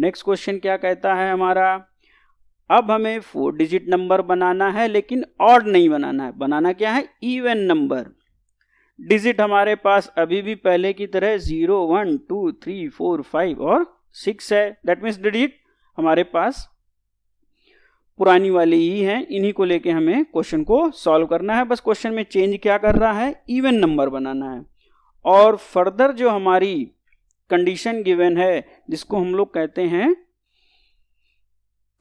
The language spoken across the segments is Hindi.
नेक्स्ट क्वेश्चन क्या कहता है हमारा, अब हमें 4 डिजिट नंबर बनाना है लेकिन ऑड नहीं बनाना है, बनाना क्या है, इवन नंबर। डिजिट हमारे पास अभी भी पहले की तरह 0 1 2 3 4 5 और 6 है। दैट मीन्स डिजिट हमारे पास पुरानी वाली ही है, इन्हीं को लेके हमें क्वेश्चन को सॉल्व करना है। बस क्वेश्चन में चेंज क्या कर रहा है, इवन नंबर बनाना है। और फर्दर जो हमारी कंडीशन गिवन है जिसको हम लोग कहते हैं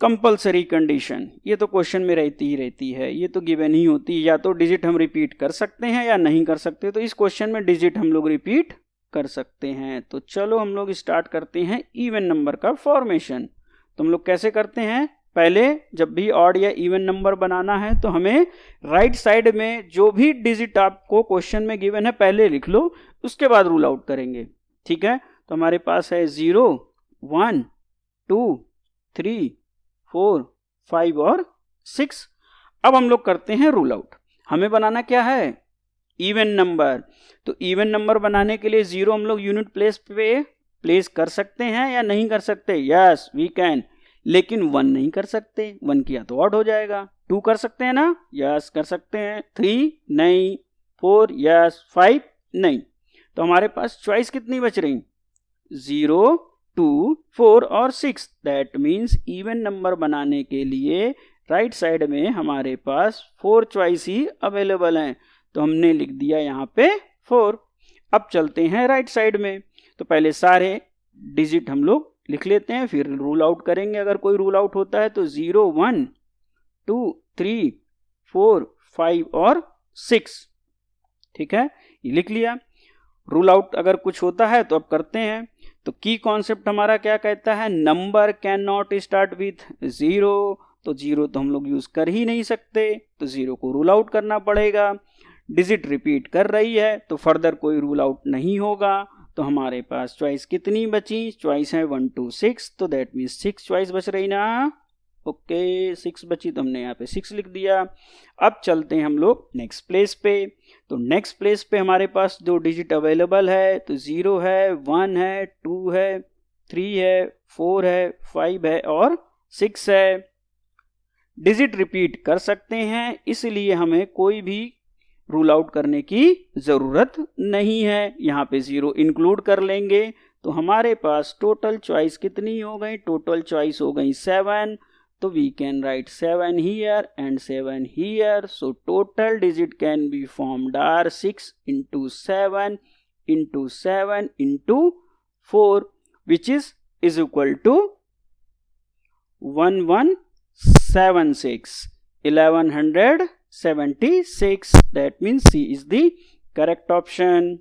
कंपल्सरी कंडीशन, ये तो क्वेश्चन में रहती ही रहती है, ये तो गिवन ही होती है, या तो डिजिट हम रिपीट कर सकते हैं या नहीं कर सकते। तो इस क्वेश्चन में डिजिट हम लोग रिपीट कर सकते हैं। तो चलो हम लोग स्टार्ट करते हैं इवन नंबर का फॉर्मेशन। तो हम लोग कैसे करते हैं, पहले जब भी ऑड या इवन नंबर बनाना है तो हमें राइट साइड में जो भी डिजिट आपको क्वेश्चन में गिवन है पहले लिख लो, उसके बाद रूल आउट करेंगे। ठीक है, तो हमारे पास है 0 1 2 3 4 5 और 6। अब हम लोग करते हैं रूल आउट। हमें बनाना क्या है, इवन नंबर। तो इवन नंबर बनाने के लिए 0 हम लोग यूनिट प्लेस पे प्लेस कर सकते हैं या नहीं कर सकते, यस वी कैन, लेकिन 1 नहीं कर सकते, 1 किया तो ऑड हो जाएगा। 2 कर सकते हैं ना, यस कर सकते हैं। 3 नहीं, 4 यस, 5 नहीं। तो हमारे पास चॉइस कितनी बच रही, 0 2 4 और 6। दैट मीन्स इवन नंबर बनाने के लिए राइट साइड में हमारे पास 4 चॉइस ही अवेलेबल हैं, तो हमने लिख दिया यहाँ पे 4। अब चलते हैं राइट साइड में। तो पहले सारे डिजिट हम लोग लिख लेते हैं, फिर रूल आउट करेंगे अगर कोई रूल आउट होता है। तो 0 1 2 3 4 5 और 6। ठीक है, ये लिख लिया। रूल आउट अगर कुछ होता है तो अब करते हैं। तो की कॉन्सेप्ट हमारा क्या कहता है, number can not start with 0। तो 0 तो हम लोग यूज कर ही नहीं सकते, तो 0 को रूल आउट करना पड़ेगा। डिजिट रिपीट कर रही है तो फर्दर कोई रूल आउट नहीं होगा। तो हमारे पास चॉइस कितनी बची, चॉइस है 1 2 6, तो दैट मीन्स 6 चॉइस बच रही ना। ओके 6 बची तो हमने यहाँ पे 6 लिख दिया। अब चलते हैं हम लोग नेक्स्ट प्लेस पे। तो नेक्स्ट प्लेस पे हमारे पास जो डिजिट अवेलेबल है, तो 0 है, 1 है, 2 है, 3 है, 4 है, 5 है और 6 है। डिजिट रिपीट कर सकते हैं, इसलिए हमें कोई भी रूल आउट करने की जरूरत नहीं है। यहाँ पे 0 इंक्लूड कर लेंगे तो हमारे पास टोटल चॉइस कितनी हो गई, टोटल चॉइस हो गई 7। तो we can write 7 here and 7 here. So total digit can be formed are 6 into 7 into 7 into 4 which is equal to 1176 1176। that means C is the correct option।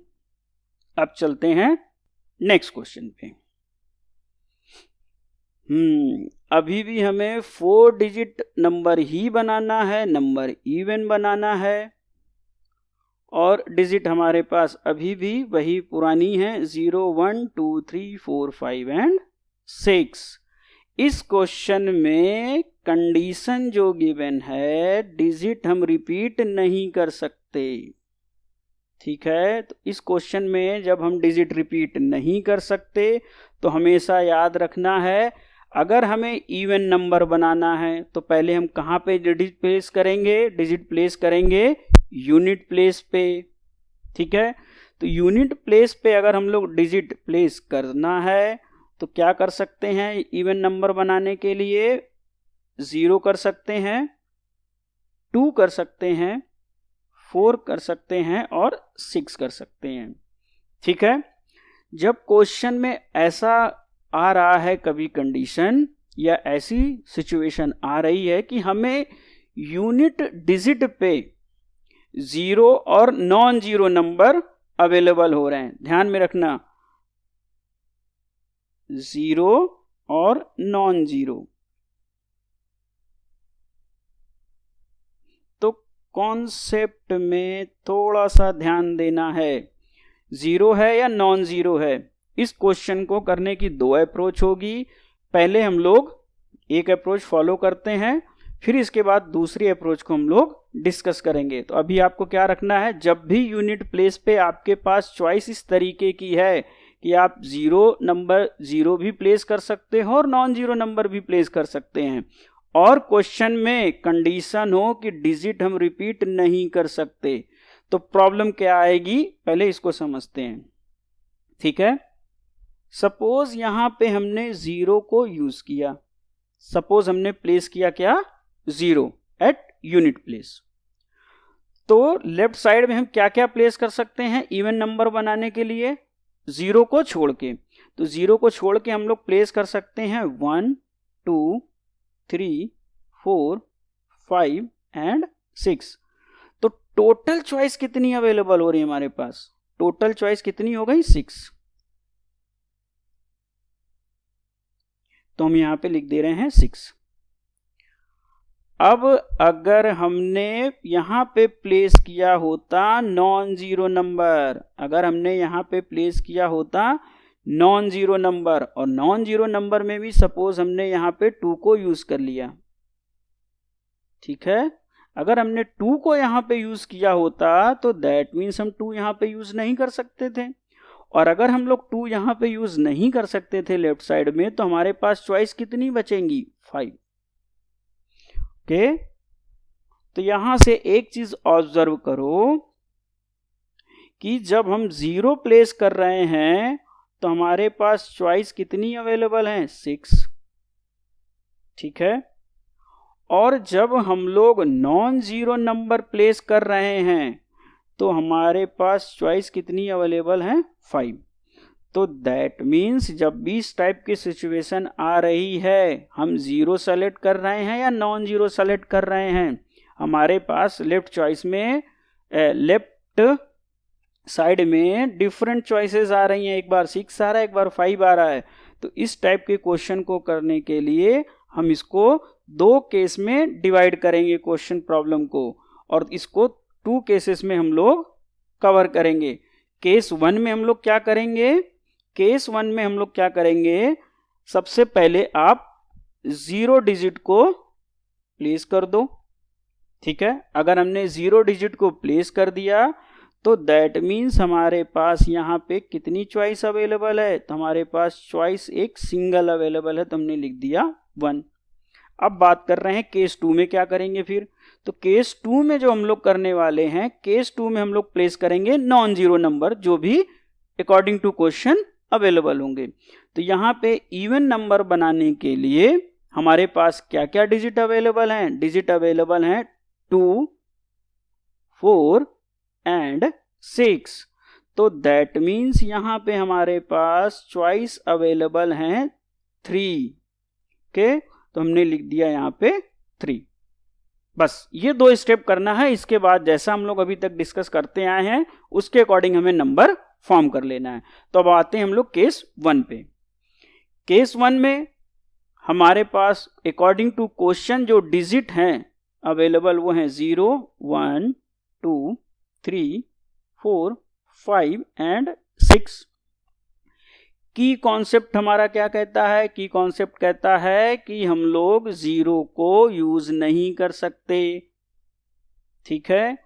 अब चलते हैं नेक्स्ट क्वेश्चन पे। अभी भी हमें 4 डिजिट नंबर ही बनाना है, नंबर इवन बनाना है, और डिजिट हमारे पास अभी भी वही पुरानी है 0 1 2 3 4 5 एंड 6। इस क्वेश्चन में कंडीशन जो गिवन है, डिजिट हम रिपीट नहीं कर सकते। ठीक है, तो इस क्वेश्चन में जब हम डिजिट रिपीट नहीं कर सकते तो हमेशा याद रखना है, अगर हमें इवन नंबर बनाना है तो पहले हम कहाँ पे डिजिट प्लेस करेंगे, डिजिट प्लेस करेंगे यूनिट प्लेस पे। ठीक है, तो यूनिट प्लेस पे अगर हम लोग डिजिट प्लेस करना है तो क्या कर सकते हैं, इवन नंबर बनाने के लिए 0 कर सकते हैं, 2 कर सकते हैं, 4 कर सकते हैं और 6 कर सकते हैं। ठीक है, जब क्वेश्चन में ऐसा आ रहा है कभी कंडीशन या ऐसी सिचुएशन आ रही है कि हमें यूनिट डिजिट पे 0 और नॉन 0 नंबर अवेलेबल हो रहे हैं, ध्यान में रखना 0 और नॉन 0, तो कॉन्सेप्ट में थोड़ा सा ध्यान देना है। 0 है या नॉन 0 है, इस क्वेश्चन को करने की 2 अप्रोच होगी। पहले हम लोग एक अप्रोच फॉलो करते हैं, फिर इसके बाद दूसरी अप्रोच को हम लोग डिस्कस करेंगे। तो अभी आपको क्या रखना है, जब भी यूनिट प्लेस पे आपके पास चॉइस इस तरीके की है कि आप नंबर 0 भी प्लेस कर सकते हो और नॉन जीरो नंबर भी प्लेस कर सकते हैं, और क्वेश्चन में कंडीशन हो कि डिजिट हम रिपीट नहीं कर सकते, तो प्रॉब्लम क्या आएगी पहले इसको समझते हैं। ठीक है, सपोज यहां पे हमने 0 को यूज किया, सपोज हमने प्लेस किया क्या 0 एट यूनिट प्लेस, तो लेफ्ट साइड में हम क्या क्या प्लेस कर सकते हैं इवन नंबर बनाने के लिए 0 को छोड़ के, तो 0 को छोड़ के हम लोग प्लेस कर सकते हैं 1 2 3 4 5 एंड 6। तो टोटल चॉइस कितनी अवेलेबल हो रही है हमारे पास, टोटल चॉइस कितनी हो गई 6। तो हम यहां पे लिख दे रहे हैं 6। अब अगर हमने यहां पे प्लेस किया होता नॉन जीरो नंबर, अगर हमने यहां पे प्लेस किया होता नॉन जीरो नंबर, और नॉन जीरो नंबर में भी सपोज हमने यहां पे 2 को यूज कर लिया, ठीक है, अगर हमने 2 को यहां पे यूज किया होता तो दैट मीन्स हम 2 यहां पे यूज नहीं कर सकते थे, और अगर हम लोग 2 यहां पे यूज नहीं कर सकते थे लेफ्ट साइड में, तो हमारे पास चॉइस कितनी बचेंगी 5। ओके, तो यहां से एक चीज ऑब्जर्व करो कि जब हम 0 प्लेस कर रहे हैं तो हमारे पास चॉइस कितनी अवेलेबल है 6, ठीक है, और जब हम लोग नॉन जीरो नंबर प्लेस कर रहे हैं तो हमारे पास चॉइस कितनी अवेलेबल है 5। तो दैट मीन्स जब भी इस टाइप की सिचुएशन आ रही है, हम 0 सेलेक्ट कर रहे हैं या नॉन जीरो सेलेक्ट कर रहे हैं, हमारे पास लेफ्ट चॉइस में लेफ्ट साइड में डिफरेंट चॉइसेस आ रही हैं, एक बार 6 आ रहा है, एक बार 5 आ रहा है। तो इस टाइप के क्वेश्चन को करने के लिए हम इसको 2 केस में डिवाइड करेंगे क्वेश्चन प्रॉब्लम को, और इसको 2 केसेस में हम लोग कवर करेंगे। केस 1 में हम लोग क्या करेंगे, केस 1 में हम लोग क्या करेंगे, सबसे पहले आप 0 डिजिट को प्लेस कर दो, ठीक है, अगर हमने 0 डिजिट को प्लेस कर दिया तो दैट मीन्स हमारे पास यहाँ पे कितनी चॉइस अवेलेबल है, तो हमारे पास चॉइस एक सिंगल अवेलेबल है, तो हमने लिख दिया 1। अब बात कर रहे हैं केस 2 में क्या करेंगे फिर, तो केस 2 में जो हम लोग करने वाले हैं, केस 2 में हम लोग प्लेस करेंगे नॉन जीरो नंबर जो भी अकॉर्डिंग टू क्वेश्चन अवेलेबल होंगे। तो यहाँ पे इवन नंबर बनाने के लिए हमारे पास क्या क्या डिजिट अवेलेबल हैं, डिजिट अवेलेबल हैं 2 4 एंड 6। तो दैट मीन्स यहां पे हमारे पास चॉइस अवेलेबल हैं 3। ओके, तो हमने लिख दिया यहां पे 3। बस ये 2 स्टेप करना है, इसके बाद जैसा हम लोग अभी तक डिस्कस करते आए हैं उसके अकॉर्डिंग हमें नंबर फॉर्म कर लेना है। तो अब आते हैं हम लोग केस 1 पे। केस 1 में हमारे पास अकॉर्डिंग टू क्वेश्चन जो डिजिट हैं अवेलेबल वो हैं 0 1 2 3 4 5 एंड 6। की कॉन्सेप्ट हमारा क्या कहता है, की कॉन्सेप्ट कहता है कि हम लोग 0 को यूज नहीं कर सकते, ठीक है,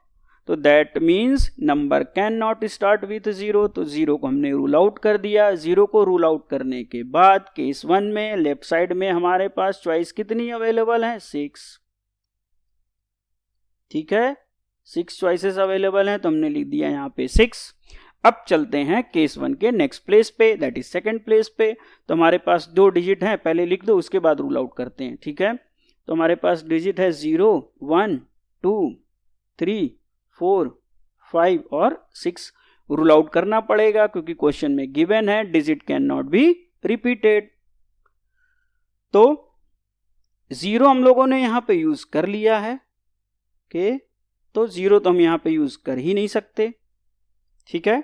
तो that means number can not start with 0, तो 0 को हमने रूल आउट कर दिया। 0 को रूल आउट करने के बाद केस 1 में लेफ्ट साइड में हमारे पास चॉइस कितनी अवेलेबल है 6, ठीक है, 6 चॉइसेस अवेलेबल हैं, तो हमने लिख दिया यहाँ पे 6। अब चलते हैं केस 1 के नेक्स्ट प्लेस पे, दैट इज सेकंड प्लेस पे। तो हमारे पास 2 डिजिट हैं, पहले लिख दो उसके बाद रूल आउट करते हैं, ठीक है। तो हमारे पास डिजिट है 0 1 2 3 4 5 और 6। रूल आउट करना पड़ेगा क्योंकि क्वेश्चन में गिवन है digit can not be repeated. तो 0 हम लोगों ने यहां पे यूज कर लिया है, ओके, तो 0 तो हम यहां पे यूज कर ही नहीं सकते, ठीक है।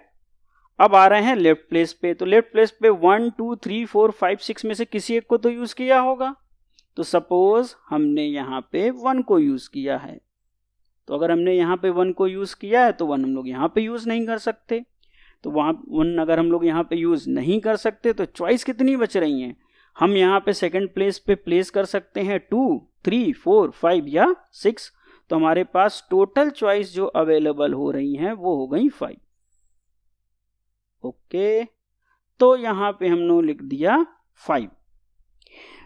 अब आ रहे हैं लेफ्ट प्लेस पे, तो लेफ्ट प्लेस पे 1 2 3 4 5 6 में से किसी एक को तो यूज किया होगा। तो सपोज हमने यहां पे 1 को यूज किया है, तो अगर हमने यहाँ पे 1 को यूज किया है तो 1 हम लोग यहाँ पे यूज नहीं कर सकते। तो वहां 1 अगर हम लोग यहाँ पे यूज नहीं कर सकते तो चॉइस कितनी बच रही हैं, हम यहाँ पे सेकंड प्लेस पे प्लेस कर सकते हैं 2 3 4 5 या 6। तो हमारे पास टोटल चॉइस जो अवेलेबल हो रही हैं वो हो गई 5। ओके, तो यहाँ पे हमने लिख दिया 5।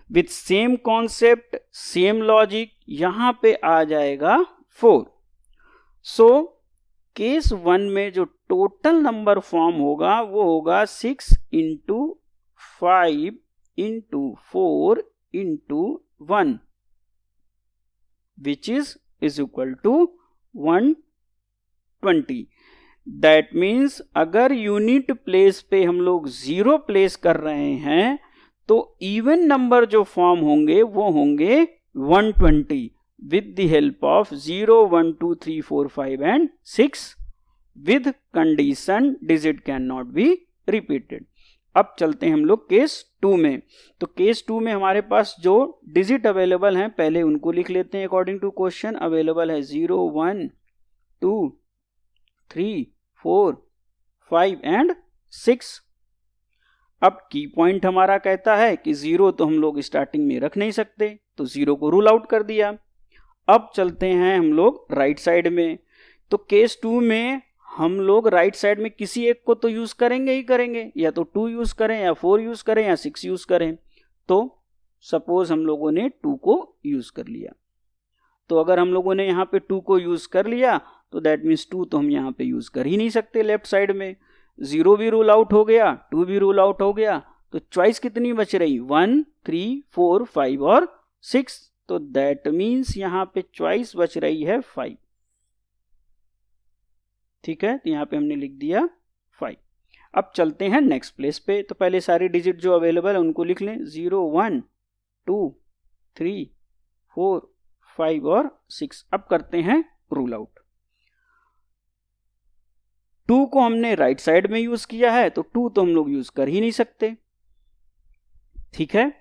With same concept same logic यहाँ पे आ जाएगा 4। सो केस 1 में जो टोटल नंबर फॉर्म होगा वो होगा 6 into 5 into 4 into 1 which is equal to 120। That means अगर यूनिट प्लेस पे हम लोग 0 प्लेस कर रहे हैं तो इवन नंबर जो फॉर्म होंगे वो होंगे 120 with the help of 0, 1, 2, 3, 4, 5 and 6 with condition digit cannot be repeated। अब चलते हैं हम लोग केस 2 में। तो केस 2 में हमारे पास जो डिजिट अवेलेबल हैं पहले उनको लिख लेते हैं। अकॉर्डिंग टू क्वेश्चन अवेलेबल है 0, 1, 2, 3, 4, 5 एंड 6। अब की पॉइंट हमारा कहता है कि 0 तो हम लोग स्टार्टिंग में रख नहीं सकते, तो 0 को रूल आउट कर दिया। अब चलते हैं हम लोग राइट साइड में। तो केस 2 में हम लोग राइट साइड में किसी एक को तो यूज करेंगे ही करेंगे, या तो 2 यूज करें या 4 यूज करें या 6 यूज करें। तो सपोज हम लोगों ने 2 को यूज कर लिया। तो अगर हम लोगों ने यहाँ पे 2 को यूज कर लिया तो दैट मीन्स 2 तो हम यहाँ पे यूज कर ही नहीं सकते लेफ्ट साइड में। 0 भी रूल आउट हो गया, 2 भी रूल आउट हो गया, तो चॉइस कितनी बच रही 1, 3, 4, 5 और 6। तो दैट मीन्स यहाँ पे चॉइस बच रही है 5। ठीक है, तो यहाँ पे हमने लिख दिया 5। अब चलते हैं नेक्स्ट प्लेस पे। तो पहले सारी डिजिट जो अवेलेबल है उनको लिख लें। 0, 1, 2, 3, 4, 5 और 6। अब करते हैं रूल आउट। 2 को हमने राइट साइड में यूज किया है तो 2 तो हम लोग यूज कर ही नहीं सकते। ठीक है,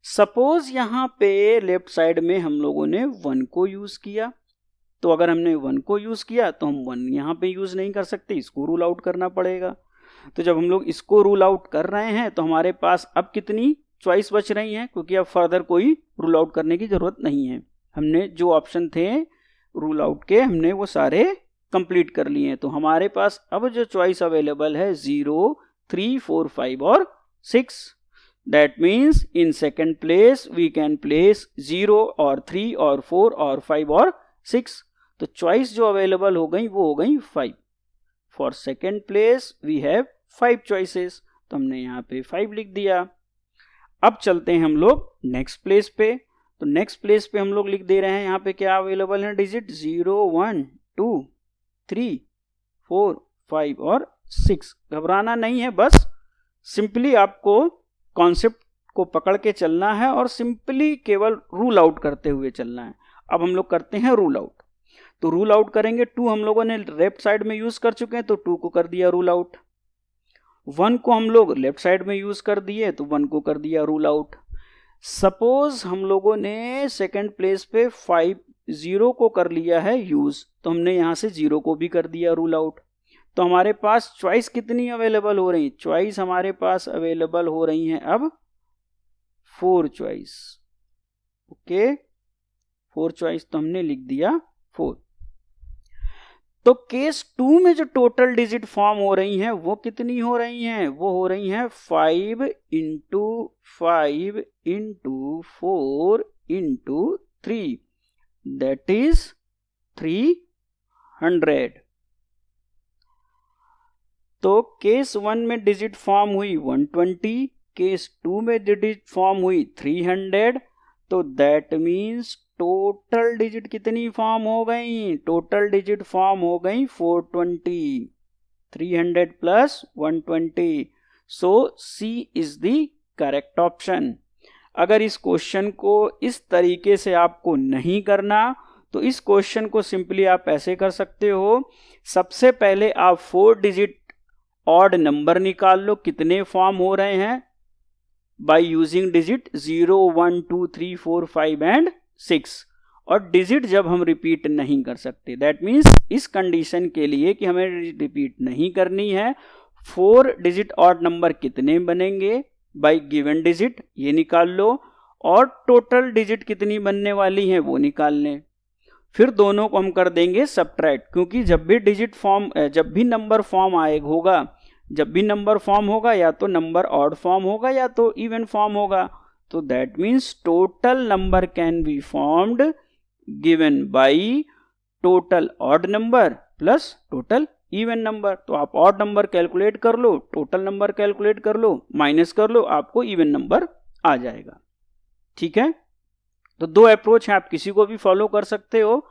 सपोज यहां पे लेफ्ट साइड में हम लोगों ने 1 को यूज किया। तो अगर हमने 1 को यूज किया तो हम 1 यहां पे यूज नहीं कर सकते, इसको रूल आउट करना पड़ेगा। तो जब हम लोग इसको रूल आउट कर रहे हैं तो हमारे पास अब कितनी चॉइस बच रही है, क्योंकि अब फर्दर कोई रूल आउट करने की जरूरत नहीं है। हमने जो ऑप्शन थे रूल आउट के हमने वो सारे कंप्लीट कर लिए हैं। तो हमारे पास अब जो चॉइस अवेलेबल है 0, 3, 4, 5 और 6। That means in second place we can place 0 और 3 और 4 और 5 और 6। तो चॉइस जो अवेलेबल हो गई वो हो गई 5। For second place we have 5 choices, तो हमने यहाँ पे 5 लिख दिया। अब चलते हैं हम लोग नेक्स्ट प्लेस पे। तो नेक्स्ट प्लेस पे हम लोग लिख दे रहे हैं यहाँ पे क्या अवेलेबल है डिजिट 0, 1, 2, 3, 4, 5 और 6। घबराना नहीं है, बस सिंपली आपको कॉन्सेप्ट को पकड़ के चलना है और सिंपली केवल रूल आउट करते हुए चलना है। अब हम लोग करते हैं रूल आउट। तो रूल आउट करेंगे। 2 हम लोगों ने लेफ्ट साइड में यूज कर चुके हैं तो 2 को कर दिया रूल आउट। 1 को हम लोग लेफ्ट साइड में यूज कर दिए तो 1 को कर दिया रूल आउट। सपोज हम लोगों ने सेकेंड प्लेस पे 5, 0 को कर लिया है यूज, तो हमने यहां से 0 को भी कर दिया रूल आउट। तो हमारे पास चॉइस कितनी अवेलेबल हो रही? चॉइस हमारे पास अवेलेबल हो रही हैं अब 4 चॉइस। ओके, 4 चॉइस तो हमने लिख दिया 4। तो केस 2 में जो टोटल डिजिट फॉर्म हो रही हैं वो कितनी हो रही हैं? वो हो रही हैं 5 into 5 into 4 into 3, that is 300। तो केस 1 में डिजिट फॉर्म हुई 120, केस 2 में डिजिट फॉर्म हुई 300। तो दैट मीन्स टोटल डिजिट कितनी फॉर्म हो गई? टोटल डिजिट फॉर्म हो गई 420, 300 plus 120। So C is the correct option. अगर इस क्वेश्चन को इस तरीके से आपको नहीं करना तो इस क्वेश्चन को सिंपली आप ऐसे कर सकते हो। सबसे पहले आप 4 डिजिट ऑड नंबर निकाल लो, कितने फॉर्म हो रहे हैं, बाय यूजिंग डिजिट 0, 1, 2, 3, 4, 5 एंड 6। और डिजिट जब हम रिपीट नहीं कर सकते, दैट मीन्स इस कंडीशन के लिए कि हमें रिपीट नहीं करनी है, 4 डिजिट ऑड नंबर कितने बनेंगे बाय गिवन डिजिट ये निकाल लो, और टोटल डिजिट कितनी बनने वाली है वो निकाल लें। फिर दोनों को हम कर देंगे सबट्रैक्ट, क्योंकि जब भी डिजिट फॉर्म जब भी नंबर फॉर्म आएगा होगा जब भी नंबर फॉर्म होगा या तो नंबर ऑड फॉर्म होगा या तो इवन फॉर्म होगा, तो that means total number can be formed given by total odd number plus total even number. तो आप ऑड नंबर कैलकुलेट कर लो, टोटल नंबर कैलकुलेट कर लो, माइनस कर लो, आपको इवन नंबर आ जाएगा। ठीक है, तो दो अप्रोच है, आप किसी को भी फॉलो कर सकते हो।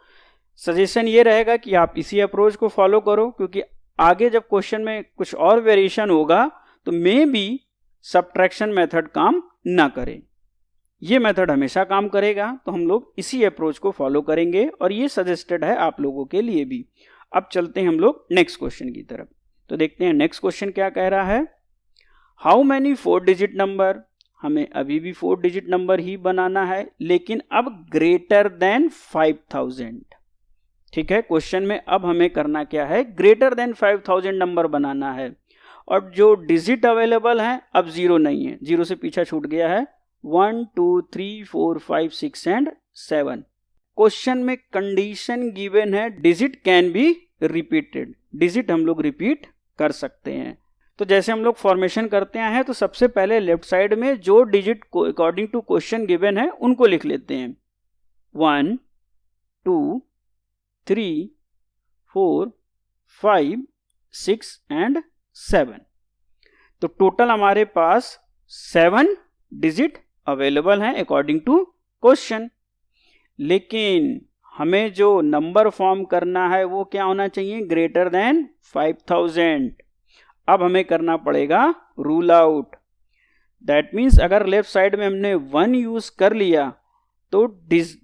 सजेशन ये रहेगा कि आप इसी अप्रोच को फॉलो करो, क्योंकि आगे जब क्वेश्चन में कुछ और वेरिएशन होगा तो मे बी सबट्रैक्शन मेथड काम ना करे। ये मेथड हमेशा काम करेगा, तो हम लोग इसी अप्रोच को फॉलो करेंगे और ये सजेस्टेड है आप लोगों के लिए भी। अब चलते हैं हम लोग नेक्स्ट क्वेश्चन की तरफ। तो देखते हैं नेक्स्ट क्वेश्चन क्या कह रहा है। हाउ मैनी 4 डिजिट नंबर, हमें अभी भी 4 डिजिट नंबर ही बनाना है, लेकिन अब ग्रेटर देन 5000। ठीक है, क्वेश्चन में अब हमें करना क्या है, ग्रेटर देन 5000 नंबर बनाना है। और जो डिजिट अवेलेबल है अब 0 नहीं है, 0 से पीछा छूट गया है, 1 2 3 4 5 6 एंड 7। क्वेश्चन में कंडीशन गिवन है digit can be repeated, digit हम लोग रिपीट कर सकते हैं। तो जैसे हम लोग फॉर्मेशन करते हैं, तो सबसे पहले लेफ्ट साइड में जो digit according to question given है उनको लिख लेते हैं, 1 2 3 4 5 6 एंड 7। तो टोटल हमारे पास 7 डिजिट अवेलेबल हैं अकॉर्डिंग टू क्वेश्चन। लेकिन हमें जो नंबर फॉर्म करना है वो क्या होना चाहिए, ग्रेटर देन 5000। अब हमें करना पड़ेगा रूल आउट। दैट मीन्स अगर लेफ्ट साइड में हमने 1 यूज कर लिया तो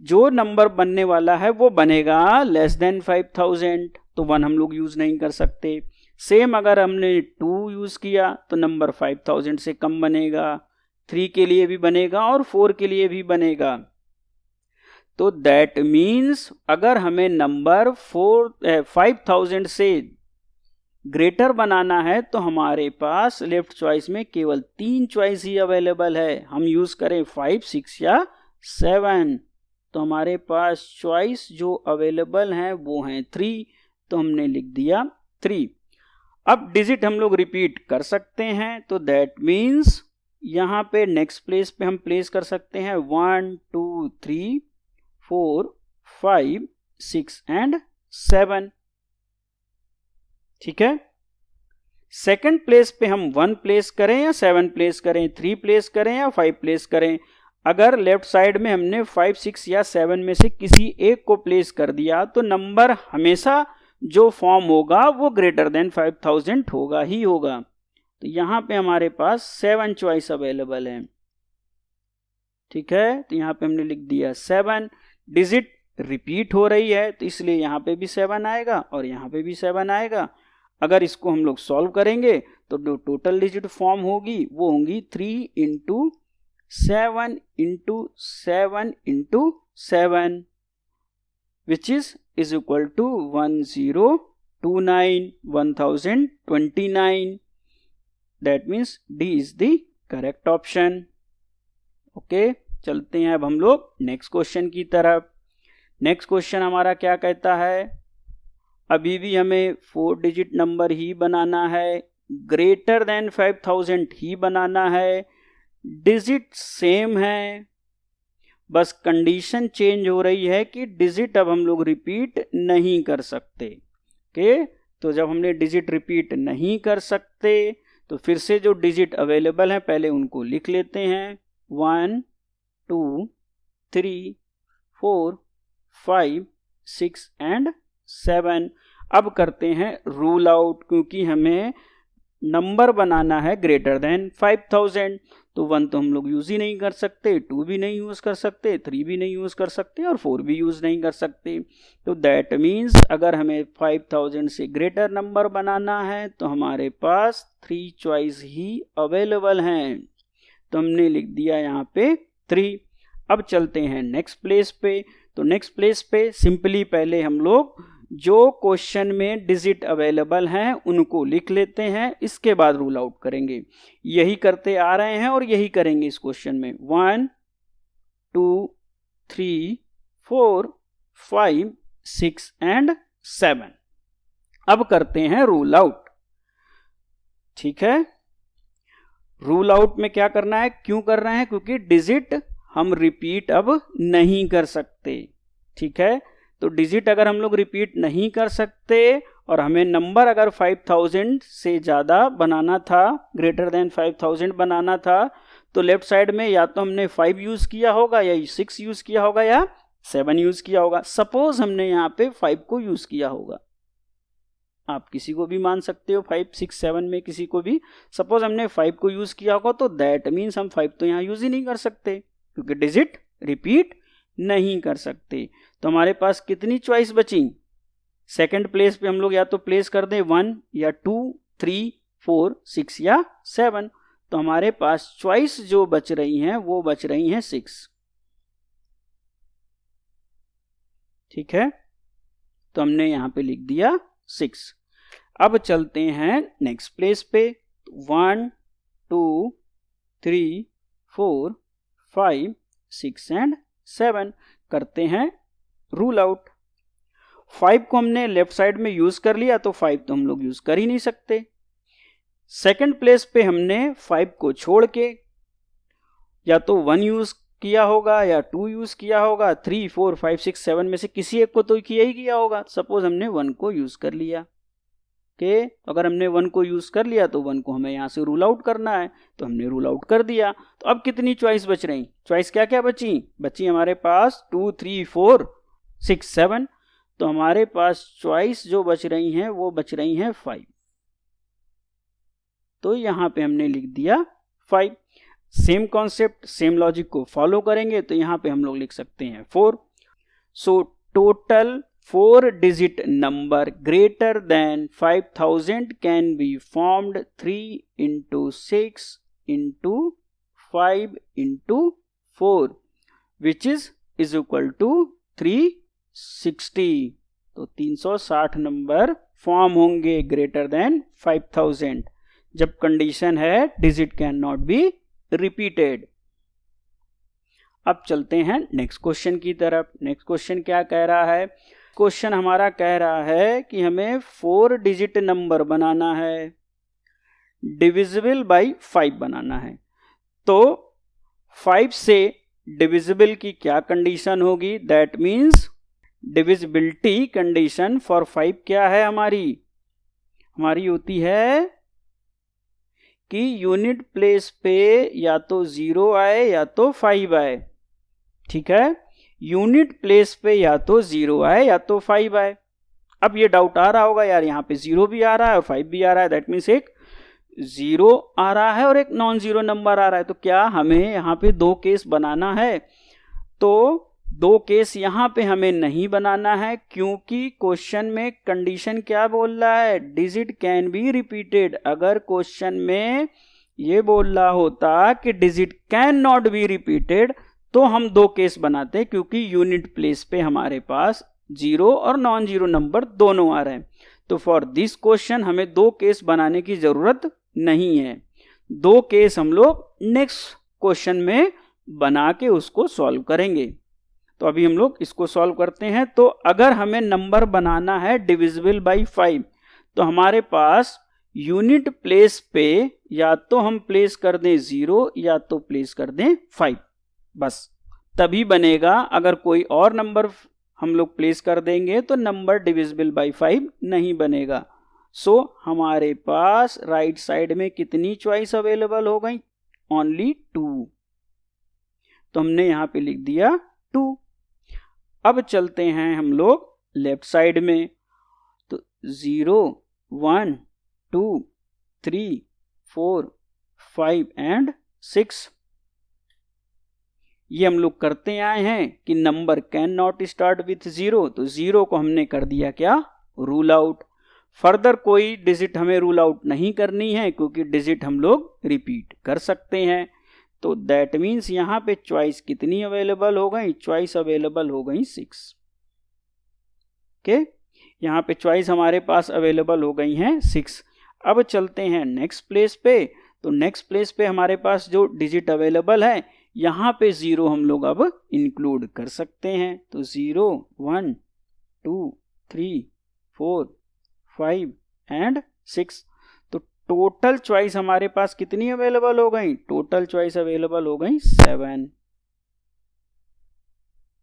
जो नंबर बनने वाला है वो बनेगा लेस देन 5000, तो 1 हम लोग यूज नहीं कर सकते। सेम अगर हमने 2 यूज किया तो नंबर 5000 से कम बनेगा, 3 के लिए भी बनेगा और 4 के लिए भी बनेगा। तो दैट मीन्स अगर हमें नंबर 5000 से ग्रेटर बनाना है तो हमारे पास लेफ्ट चॉइस में केवल 3 चॉइस ही अवेलेबल है। हम यूज करें 5 6 या 7, तो हमारे पास चॉइस जो अवेलेबल है वो है 3, तो हमने लिख दिया 3। अब डिजिट हम लोग रिपीट कर सकते हैं, तो दैट मीन्स यहां पे नेक्स्ट प्लेस पे हम प्लेस कर सकते हैं 1 2 3 4 5 6 एंड 7। ठीक है, सेकंड प्लेस पे हम 1 प्लेस करें या 7 प्लेस करें, 3 प्लेस करें या 5 प्लेस करें। अगर लेफ्ट साइड में हमने 5 6 या 7 में से किसी एक को प्लेस कर दिया तो नंबर हमेशा जो फॉर्म होगा वो ग्रेटर देन 5000 होगा ही होगा। तो यहां पे हमारे पास 7 चॉइस अवेलेबल है। ठीक है, तो यहां पे हमने लिख दिया 7। डिजिट रिपीट हो रही है तो इसलिए यहां पे भी 7 आएगा और यहां पे भी 7 आएगा। अगर इसको हम लोग सॉल्व करेंगे तो जो टोटल डिजिट फॉर्म होगी वो होंगी 3 into 7 into 7 into 7 which is equal to 1029 that means D is the correct option. Okay, चलते हैं अब हम लोग नेक्स्ट क्वेश्चन की तरफ। नेक्स्ट क्वेश्चन हमारा क्या कहता है, अभी भी हमें 4 डिजिट नंबर ही बनाना है, ग्रेटर देन 5000 ही बनाना है, डिजिट सेम है, बस कंडीशन चेंज हो रही है कि डिजिट अब हम लोग रिपीट नहीं कर सकते। ओके, तो जब हमने डिजिट रिपीट नहीं कर सकते तो फिर से जो डिजिट अवेलेबल है पहले उनको लिख लेते हैं, 1 2 3 4 5 6 एंड 7। अब करते हैं रूल आउट, क्योंकि हमें नंबर बनाना है ग्रेटर देन 5000, तो 1 तो हम लोग यूज ही नहीं कर सकते, 2 भी नहीं यूज कर सकते, 3 भी नहीं यूज कर सकते और 4 भी यूज नहीं कर सकते। तो दैट मीन्स अगर हमें 5000 से ग्रेटर नंबर बनाना है तो हमारे पास 3 चॉइस ही अवेलेबल हैं, तो हमने लिख दिया यहाँ पे 3। अब चलते हैं नेक्स्ट प्लेस पे। तो नेक्स्ट प्लेस पे सिंपली पहले हम लोग जो क्वेश्चन में डिजिट अवेलेबल हैं उनको लिख लेते हैं, इसके बाद रूल आउट करेंगे। यही करते आ रहे हैं और यही करेंगे इस क्वेश्चन में। 1 2 3 4 5 6 एंड 7। अब करते हैं रूल आउट। ठीक है। रूल आउट में क्या करना है, क्यों कर रहे हैं, क्योंकि डिजिट हम रिपीट अब नहीं कर सकते। ठीक है, तो डिजिट अगर हम लोग रिपीट नहीं कर सकते और हमें नंबर अगर 5000 से ज़्यादा बनाना था, ग्रेटर देन 5000 बनाना था, तो लेफ्ट साइड में या तो हमने 5 यूज़ किया होगा या 6 यूज़ किया होगा या 7 यूज़ किया होगा। सपोज हमने यहाँ पे 5 को यूज़ किया होगा, आप किसी को भी मान सकते हो, 5, 6, 7 में किसी को भी। सपोज हमने 5 को यूज़ किया होगा तो दैट मीन्स हम 5 तो यहाँ यूज़ ही नहीं कर सकते क्योंकि डिजिट रिपीट नहीं कर सकते। तो हमारे पास कितनी चॉइस बची, सेकंड प्लेस पे हम लोग या तो प्लेस कर दें 1 या 2, 3, 4, 6 या 7। तो हमारे पास चॉइस जो बच रही हैं वो बच रही हैं 6। ठीक है, तो हमने यहाँ पे लिख दिया 6। अब चलते हैं नेक्स्ट प्लेस पे। 1, 2, 3, 4, 5, 6 एंड 7 करते हैं रूल आउट। 5 को हमने लेफ्ट साइड में यूज कर लिया तो 5 तो हम लोग यूज कर ही नहीं सकते। सेकंड प्लेस पे हमने 5 को छोड़ के या तो 1 यूज किया होगा या 2 यूज किया होगा, 3, 4, 5, 6, 7 में से किसी एक को तो किया ही किया होगा। सपोज हमने 1 को यूज कर लिया कि अगर हमने 1 को यूज कर लिया तो 1 को हमें यहाँ से रूल आउट करना है, तो हमने रूल आउट कर दिया। तो अब कितनी चॉइस बच रही, चॉइस क्या क्या बची हमारे पास 2, 3, 4, 6, 7। तो हमारे पास चॉइस जो बच रही हैं वो बच रही हैं 5। तो यहाँ पे हमने लिख दिया 5। सेम कॉन्सेप्ट, सेम लॉजिक को फॉलो करेंगे तो यहाँ पे हम लोग लिख सकते हैं 4। So total 4 digit number greater than 5000 can be formed 3 into 6 into 5 into 4 which is equal to 360। तो 360 नंबर फॉर्म होंगे ग्रेटर देन 5000 जब कंडीशन है digit can not be repeated. अब चलते हैं नेक्स्ट क्वेश्चन की तरफ। नेक्स्ट क्वेश्चन क्या कह रहा है, क्वेश्चन हमारा कह रहा है कि हमें 4 डिजिट नंबर बनाना है, डिविजिबल बाय 5 बनाना है। तो 5 से डिविजिबल की क्या कंडीशन होगी, that means divisibility condition for 5 क्या है हमारी होती है कि यूनिट प्लेस पे या तो 0 आए या तो 5 आए। ठीक है, यूनिट प्लेस पे या तो 0 आए या तो 5 आए। अब ये डाउट आ रहा होगा यार यहाँ पे 0 भी आ रहा है और 5 भी आ रहा है, दैट मीन्स एक 0 आ रहा है और एक नॉन 0 नंबर आ रहा है। तो क्या हमें यहाँ पे 2 केस बनाना है, तो 2 केस यहाँ पे हमें नहीं बनाना है क्योंकि क्वेश्चन में कंडीशन क्या बोल रहा है, डिजिट कैन बी रिपीटेड। अगर क्वेश्चन में ये बोल रहा होता कि digit can not be repeated तो हम 2 केस बनाते क्योंकि यूनिट प्लेस पे हमारे पास 0 और नॉन 0 नंबर दोनों आ रहे हैं। तो फॉर दिस क्वेश्चन हमें 2 केस बनाने की जरूरत नहीं है। 2 केस हम लोग नेक्स्ट क्वेश्चन में बना के उसको सॉल्व करेंगे। तो अभी हम लोग इसको सॉल्व करते हैं। तो अगर हमें नंबर बनाना है डिविजिबल बाय 5 तो हमारे पास यूनिट प्लेस पे या तो हम प्लेस कर दें 0 या तो प्लेस कर दें 5, बस तभी बनेगा। अगर कोई और नंबर हम लोग प्लेस कर देंगे तो नंबर डिविजिबल बाय 5 नहीं बनेगा। सो हमारे पास राइट साइड में कितनी चॉइस अवेलेबल हो गई, ओनली 2। तो हमने यहां पे लिख दिया 2। अब चलते हैं हम लोग लेफ्ट साइड में। तो 0, 1, 2, 3, 4, 5 एंड 6 ये हम लोग करते आए हैं कि number can not start with 0। तो 0 को हमने कर दिया क्या, रूल आउट। फर्दर कोई डिजिट हमें रूल आउट नहीं करनी है क्योंकि डिजिट हम लोग रिपीट कर सकते हैं। तो दैट मीन्स यहां पे चॉइस कितनी अवेलेबल हो गई, चॉइस अवेलेबल हो गई 6। ओके, यहां पे चॉइस हमारे पास अवेलेबल हो गई हैं 6। अब चलते हैं नेक्स्ट प्लेस पे। तो नेक्स्ट प्लेस पे हमारे पास जो डिजिट अवेलेबल है यहां पे 0 हम लोग अब इंक्लूड कर सकते हैं। तो 0, 1, 2, 3, 4, 5 एंड 6। तो टोटल चॉइस हमारे पास कितनी अवेलेबल हो गई? टोटल चॉइस अवेलेबल हो गई 7।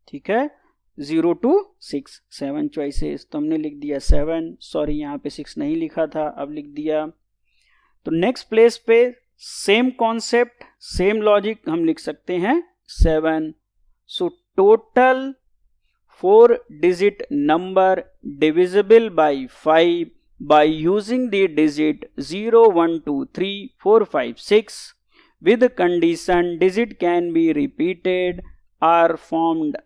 ठीक है, 0 to 6, 7 चॉइसेस। तो हमने लिख दिया 7, सॉरी यहाँ पे 6 नहीं लिखा था, अब लिख दिया। तो नेक्स्ट प्लेस पे सेम कॉन्सेप्ट, सेम लॉजिक, हम लिख सकते हैं 7। So total 4 digit number divisible by 5 by using the digit 0, 1, 2, 3, 4, 5, 6 with condition digit can be repeated are formed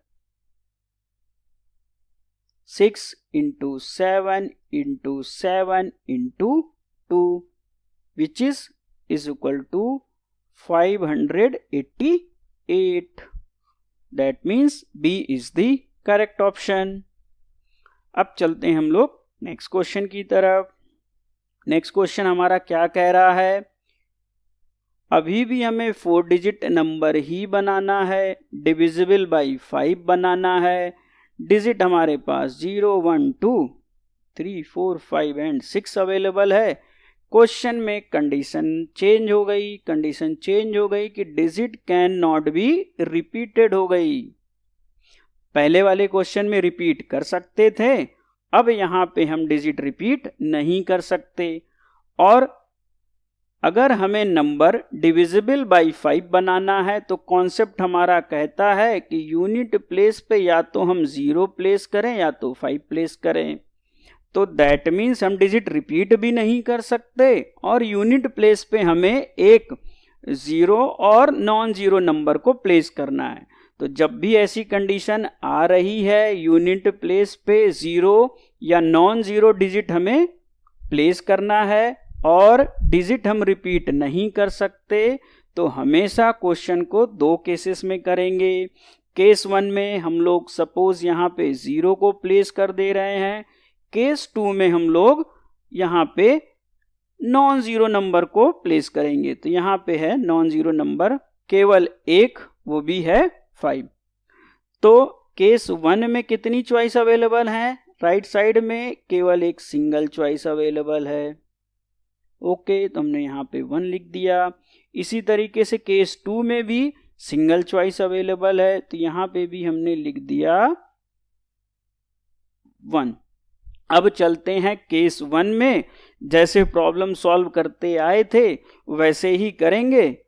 6 into 7 into 7 into 2 which is equal to 588. That means B is the correct option. अब चलते हैं हम लोग नेक्स्ट क्वेश्चन की तरफ। नेक्स्ट क्वेश्चन हमारा क्या कह रहा है? अभी भी हमें 4 डिजिट नंबर ही बनाना है, डिविजिबल बाय 5 बनाना है। डिजिट हमारे पास 0, 1, 2, 3, 4, 5 एंड 6 अवेलेबल है। क्वेश्चन में कंडीशन चेंज हो गई, कंडीशन चेंज हो गई कि digit can not be repeated हो गई। पहले वाले क्वेश्चन में रिपीट कर सकते थे, अब यहां पे हम डिजिट रिपीट नहीं कर सकते। और अगर हमें नंबर डिविजिबल बाय 5 बनाना है तो कॉन्सेप्ट हमारा कहता है कि यूनिट प्लेस पे या तो हम 0 प्लेस करें या तो 5 प्लेस करें। तो दैट मीन्स हम डिजिट रिपीट भी नहीं कर सकते और यूनिट प्लेस पे हमें एक 0 और नॉन 0 नंबर को प्लेस करना है। तो जब भी ऐसी कंडीशन आ रही है, यूनिट प्लेस पे 0 या नॉन 0 डिजिट हमें प्लेस करना है और डिजिट हम रिपीट नहीं कर सकते, तो हमेशा क्वेश्चन को 2 केसेस में करेंगे। केस 1 में हम लोग सपोज यहाँ पे 0 को प्लेस कर दे रहे हैं, केस 2 में हम लोग यहाँ पे नॉन 0 नंबर को प्लेस करेंगे। तो यहाँ पे है नॉन 0 नंबर केवल एक, वो भी है 5। तो केस 1 में कितनी चॉइस अवेलेबल है? राइट साइड में केवल एक सिंगल चॉइस अवेलेबल है। ओके, तो हमने यहाँ पे 1 लिख दिया। इसी तरीके से केस 2 में भी सिंगल चॉइस अवेलेबल है, तो यहाँ पे भी हमने लिख दिया 1। अब चलते हैं केस 1 में, जैसे प्रॉब्लम सॉल्व करते आए थे वैसे ही करेंगे।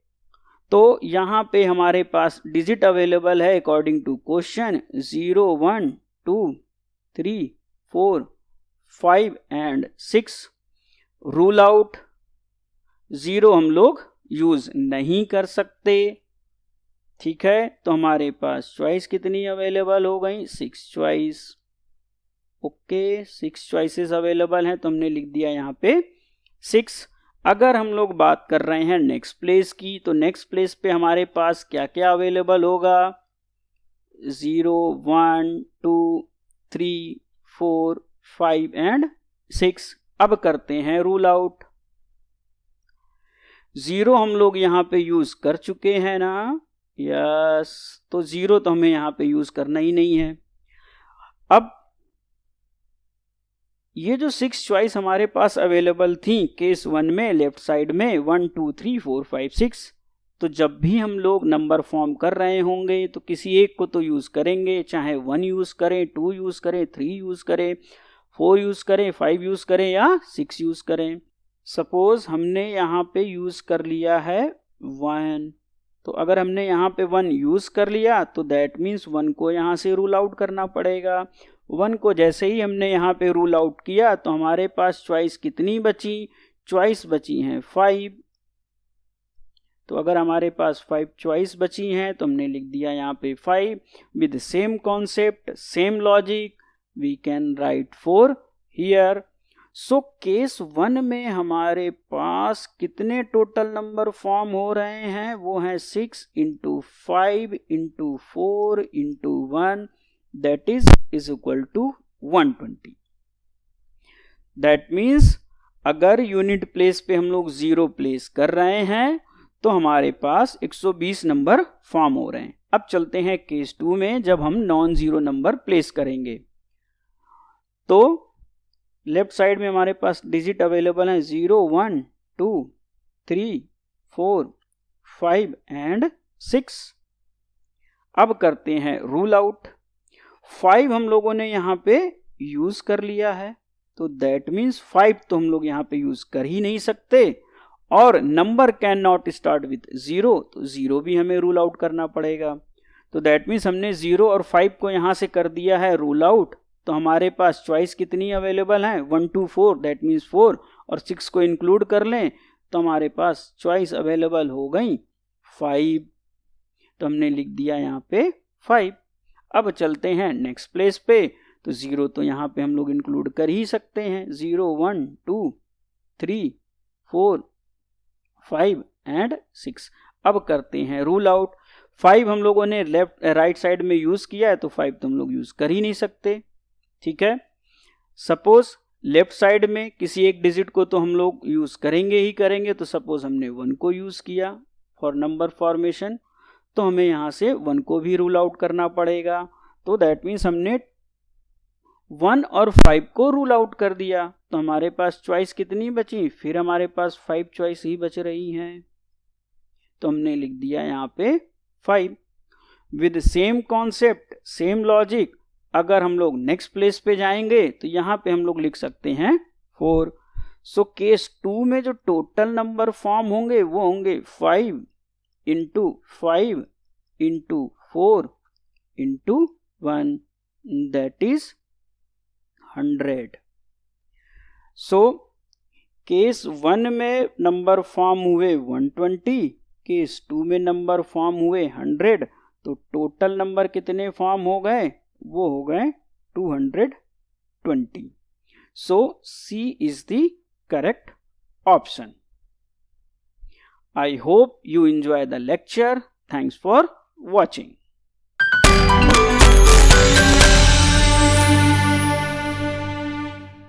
तो यहाँ पे हमारे पास डिजिट अवेलेबल है according to question 0, 1, 2, 3, 4, 5 and 6। Rule out 0 हम लोग यूज नहीं कर सकते। ठीक है, तो हमारे पास चॉइस कितनी अवेलेबल हो गई? 6 चॉइस। ओके, 6 चॉइसेस अवेलेबल हैं, तो हमने लिख दिया यहाँ पे 6। अगर हम लोग बात कर रहे हैं नेक्स्ट प्लेस की, तो नेक्स्ट प्लेस पे हमारे पास क्या क्या अवेलेबल होगा? 0, 1, 2, 3, 4, 5 एंड 6। अब करते हैं रूल आउट। 0 हम लोग यहाँ पे यूज कर चुके हैं ना? यस, तो 0 तो हमें यहाँ पे यूज करना ही नहीं है। अब ये जो 6 चॉइस हमारे पास अवेलेबल थी केस 1 में, लेफ्ट साइड में 1, 2, 3, 4, 5, 6, तो जब भी हम लोग नंबर फॉर्म कर रहे होंगे तो किसी एक को तो यूज करेंगे, चाहे 1 यूज करें, 2 यूज करें, 3 यूज करें, 4 यूज करें, 5 यूज करें या 6 यूज करें। सपोज हमने यहाँ पे यूज कर लिया है 1, तो अगर हमने यहाँ पे 1 यूज कर लिया तो दैट मीन्स 1 को यहाँ से रूल आउट करना पड़ेगा। 1 को जैसे ही हमने यहाँ पे रूल आउट किया तो हमारे पास चॉइस कितनी बची? चॉइस बची हैं 5। तो अगर हमारे पास 5 चॉइस बची हैं तो हमने लिख दिया यहाँ पे 5 with same concept, same logic, we can write 4 here. So case 1 में हमारे पास कितने टोटल नंबर फॉर्म हो रहे हैं? वो हैं 6 into 5 into 4 into 1, that is equal to 120। That means अगर यूनिट प्लेस पे हम लोग 0 प्लेस कर रहे हैं तो हमारे पास 120 नंबर फॉर्म हो रहे हैं। अब चलते हैं केस 2 में, जब हम नॉन 0 नंबर प्लेस करेंगे। तो लेफ्ट साइड में हमारे पास डिजिट अवेलेबल है 0, 1, 2 3 4 5 एंड 6। अब करते हैं रूल आउट। 5 हम लोगों ने यहाँ पे यूज कर लिया है, तो दैट मीन्स 5 तो हम लोग यहाँ पे यूज कर ही नहीं सकते, और number can not start with 0, तो 0 भी हमें रूल आउट करना पड़ेगा। तो दैट मीन्स हमने 0 और 5 को यहाँ से कर दिया है रूल आउट। तो हमारे पास चॉइस कितनी अवेलेबल है, 1 2 4, दैट मीन्स 4, और 6 को इंक्लूड कर लें तो हमारे पास चॉइस अवेलेबल हो गई 5। तो हमने लिख दिया यहाँ पे 5। अब चलते हैं नेक्स्ट प्लेस पे। तो 0 तो यहाँ पे हम लोग इंक्लूड कर ही सकते हैं, 0 1 2 3 4 5 एंड 6। अब करते हैं रूल आउट। 5 हम लोगों ने लेफ्ट राइट साइड में यूज किया है, तो 5 तो हम लोग यूज कर ही नहीं सकते। ठीक है, सपोज लेफ्ट साइड में किसी एक डिजिट को तो हम लोग यूज करेंगे ही करेंगे। तो सपोज हमने 1 को यूज किया फॉर नंबर फॉर्मेशन, तो हमें यहाँ से 1 को भी रूल आउट करना पड़ेगा। तो दैट मीन्स हमने 1 और 5 को रूल आउट कर दिया, तो हमारे पास चॉइस कितनी बची, फिर हमारे पास 5 चॉइस ही बच रही हैं। तो हमने लिख दिया यहाँ पे 5। With same concept, same logic, अगर हम लोग नेक्स्ट प्लेस पे जाएंगे तो यहाँ पे हम लोग लिख सकते हैं 4। सो केस 2 में जो टोटल नंबर फॉर्म होंगे वो होंगे 5 into 5 into 4 into 1, that is 100। So case 1 में नंबर फॉर्म हुए 120, केस 2 में नंबर फॉर्म हुए 100, तो टोटल नंबर कितने फॉर्म हो गए, वो हो गए 220। So C is the correct option. I hope you enjoy the lecture. Thanks for watching.